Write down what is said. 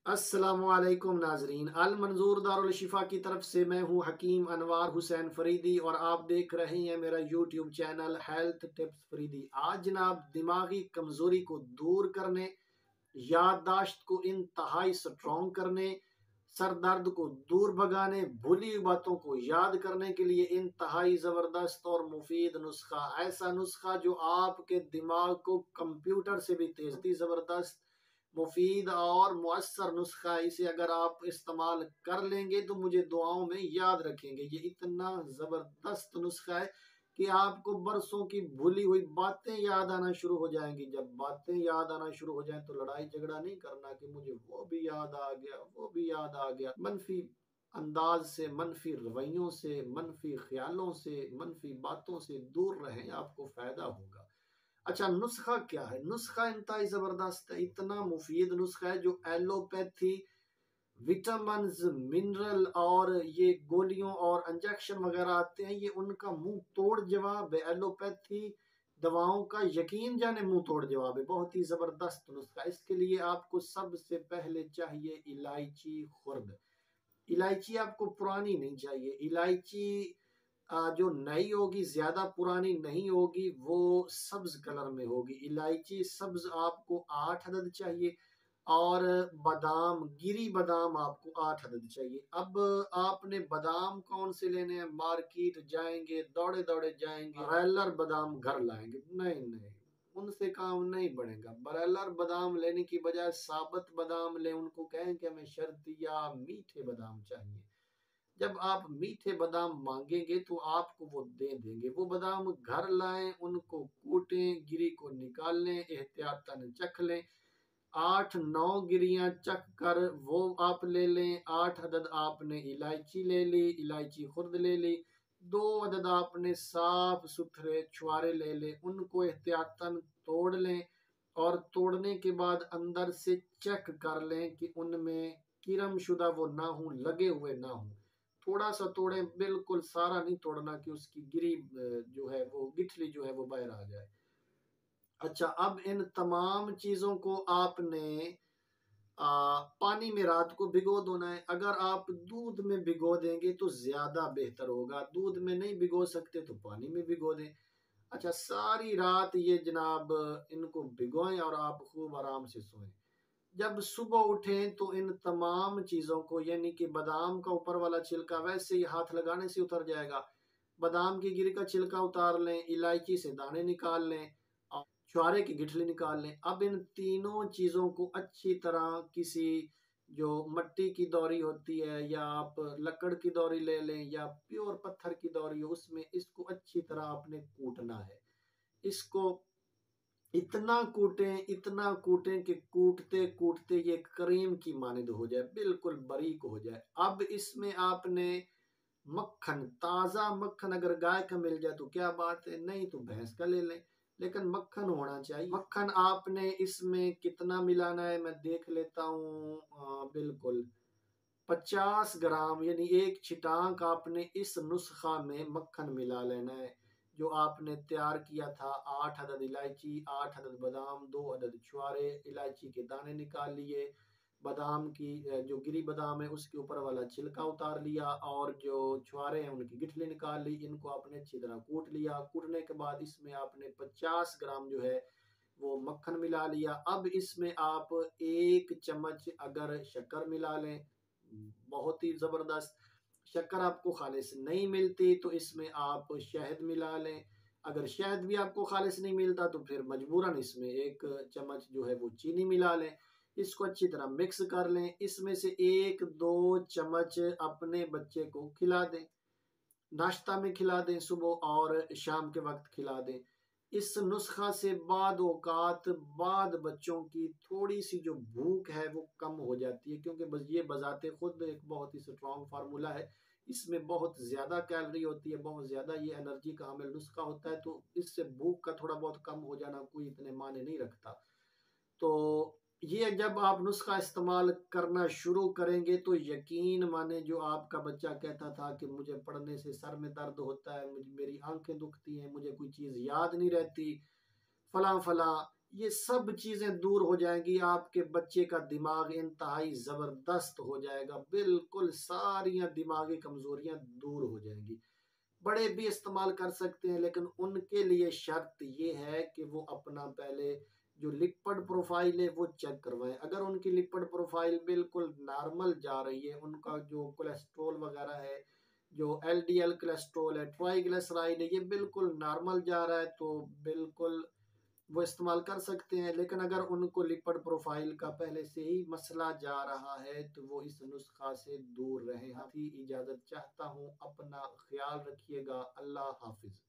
अस्सलामुअलैकुम नाजरीन, अल मंजूर दारुल शिफा की तरफ से मैं हूँ हकीम अनवार हुसैन फरीदी और आप देख रहे हैं मेरा YouTube channel health tips Faridi. आज जनाब दिमागी कमजोरी को दूर करने, याददाश्त को इंतहाई स्ट्रॉन्ग करने, सर दर्द को दूर भगाने, भूली हुई बातों को याद करने के लिए इंतहाई जबरदस्त और मुफीद नुस्खा, ऐसा नुस्खा जो आपके दिमाग को कंप्यूटर से भी तेज, जबरदस्त मुफीद और मुअस्सर नुस्खा है। इसे अगर आप इस्तेमाल कर लेंगे तो मुझे दुआओं में याद रखेंगे। ये इतना ज़बरदस्त नुस्खा है कि आपको बरसों की भूली हुई बातें याद आना शुरू हो जाएंगी। जब बातें याद आना शुरू हो जाएं तो लड़ाई झगड़ा नहीं करना कि मुझे वो भी याद आ गया, वो भी याद आ गया। मनफी अंदाज से, मनफी रवैयों से, मनफी ख्यालों से, मनफी बातों से दूर रहें, आपको फायदा होगा। अच्छा, नुस्खा क्या है? नुस्खा इंतहाई जबरदस्त है, इतना मुफीद नुस्खा है जो एलोपैथी, विटामिन, मिनरल और ये गोलियों और इंजेक्शन वगैरह आते हैं, ये उनका मुंह तोड़ जवाब है। एलोपैथी दवाओं का यकीन जाने मुंह तोड़ जवाब है। बहुत ही जबरदस्त नुस्खा। इसके लिए आपको सबसे पहले चाहिए इलायची खुर्द। इलायची आपको पुरानी नहीं चाहिए। इलायची जो नई होगी, ज्यादा पुरानी नहीं होगी, वो सब्ज कलर में होगी। इलायची सब्ज आपको 8 अदद चाहिए और बादाम, गिरी बादाम आपको 8 अदद चाहिए। अब आपने बादाम कौन से लेने हैं? मार्केट जाएंगे, दौड़े दौड़े जाएंगे, ब्रायलर बादाम घर लाएंगे? नहीं नहीं, उनसे काम नहीं बढ़ेगा। ब्रायलर बादाम लेने की बजाय साबुत बादाम ले। उनको कहें कि हमें शर्तिया मीठे बादाम चाहिए। जब आप मीठे बादाम मांगेंगे तो आपको वो दे देंगे। वो बादाम घर लाएं, उनको कूटें, गिरी को निकाल लें, एहतियातन चख लें। 8-9 गिरियां चख कर वो आप ले लें। 8 अदद आपने इलायची ले ली, इलायची खुर्द ले ली। 2 अदद आपने साफ सुथरे छुआरे ले ले, उनको एहतियातन तोड़ लें और तोड़ने के बाद अंदर से चेक कर लें कि उनमें किरम शुदा वो ना हो, लगे हुए ना हो। थोड़ा सा तोड़ें, बिल्कुल सारा नहीं तोड़ना कि उसकी गिरी जो है वो गिठली जो है वो बाहर आ जाए। अच्छा, अब इन तमाम चीजों को आपने पानी में रात को भिगो देना है। अगर आप दूध में भिगो देंगे तो ज्यादा बेहतर होगा। दूध में नहीं भिगो सकते तो पानी में भिगो दें। अच्छा, सारी रात ये जनाब इनको भिगोएं और आप खूब आराम से सोएं। जब सुबह उठें तो इन तमाम चीजों को, यानी कि बादाम का ऊपर वाला छिलका वैसे ही हाथ लगाने से उतर जाएगा। बादाम की गिरी का छिलका उतार लें, इलायची से दाने निकाल लें और छुआरे की गिठली निकाल लें। अब इन तीनों चीजों को अच्छी तरह किसी, जो मट्टी की दौरी होती है या आप लकड़ की दौरी ले लें या प्योर पत्थर की दौरी हो, उसमें इसको अच्छी तरह आपने कूटना है। इसको इतना कूटें, इतना कूटें कि कूटते कूटते ये क्रीम की मानिंद हो जाए, बिल्कुल बारीक हो जाए। अब इसमें आपने मक्खन, ताजा मक्खन अगर गाय का मिल जाए तो क्या बात है, नहीं तो भैंस का ले लें, लेकिन मक्खन होना चाहिए। मक्खन आपने इसमें कितना मिलाना है मैं देख लेता हूँ। बिल्कुल 50 ग्राम, यानी एक छिटांक आपने इस नुस्खा में मक्खन मिला लेना है जो आपने तैयार किया था। 8 अदद इलायची, 8 अदद बादाम, 2 अदद छुआरे, इलायची के दाने निकाल लिए, बादाम की जो गिरी बादाम है उसके ऊपर वाला छिलका उतार लिया और जो छुआरे हैं उनकी गिठली निकाल ली। इनको आपने अच्छी तरह कूट लिया। कूटने के बाद इसमें आपने 50 ग्राम जो है वो मक्खन मिला लिया। अब इसमें आप 1 चम्मच अगर शक्कर मिला लें, बहुत ही जबरदस्त। शक्कर आपको खालिस नहीं मिलती तो इसमें आप शहद मिला लें। अगर शहद भी आपको खालिस नहीं मिलता तो फिर मजबूरन इसमें 1 चम्मच जो है वो चीनी मिला लें। इसको अच्छी तरह मिक्स कर लें। इसमें से 1-2 चम्मच अपने बच्चे को खिला दें, नाश्ता में खिला दें, सुबह और शाम के वक्त खिला दें। इस नुस्खा से बाद औकात बाद बच्चों की थोड़ी सी जो भूख है वो कम हो जाती है, क्योंकि बस ये बजाते खुद एक बहुत ही स्ट्रॉन्ग फार्मूला है। इसमें बहुत ज़्यादा कैलोरी होती है, बहुत ज़्यादा ये एनर्जी का हामिल नुस्खा होता है, तो इससे भूख का थोड़ा बहुत कम हो जाना कोई इतने मायने नहीं रखता। तो ये जब आप नुस्खा इस्तेमाल करना शुरू करेंगे तो यकीन माने, जो आपका बच्चा कहता था कि मुझे पढ़ने से सर में दर्द होता है, मुझे मेरी आंखें दुखती हैं, मुझे कोई चीज़ याद नहीं रहती, फला फला, ये सब चीज़ें दूर हो जाएंगी। आपके बच्चे का दिमाग इंतहाई ज़बरदस्त हो जाएगा, बिल्कुल सारी दिमागी कमज़ोरियाँ दूर हो जाएंगी। बड़े भी इस्तेमाल कर सकते हैं, लेकिन उनके लिए शर्त ये है कि वो अपना पहले जो लिपिड प्रोफाइल है वो चेक करवाएं। अगर उनकी लिपिड प्रोफाइल बिल्कुल नॉर्मल जा रही है, उनका जो कोलेस्ट्रॉल वगैरह है, जो एलडीएल कोलेस्ट्रॉल है, ट्राइग्लिसराइड है, ये बिल्कुल नॉर्मल जा रहा है, तो बिल्कुल वो इस्तेमाल कर सकते हैं। लेकिन अगर उनको लिपिड प्रोफाइल का पहले से ही मसला जा रहा है तो वो इस नुस्खा से दूर रहे। हाथी इजाज़त चाहता हूँ, अपना ख्याल रखिएगा। अल्लाह हाफिज।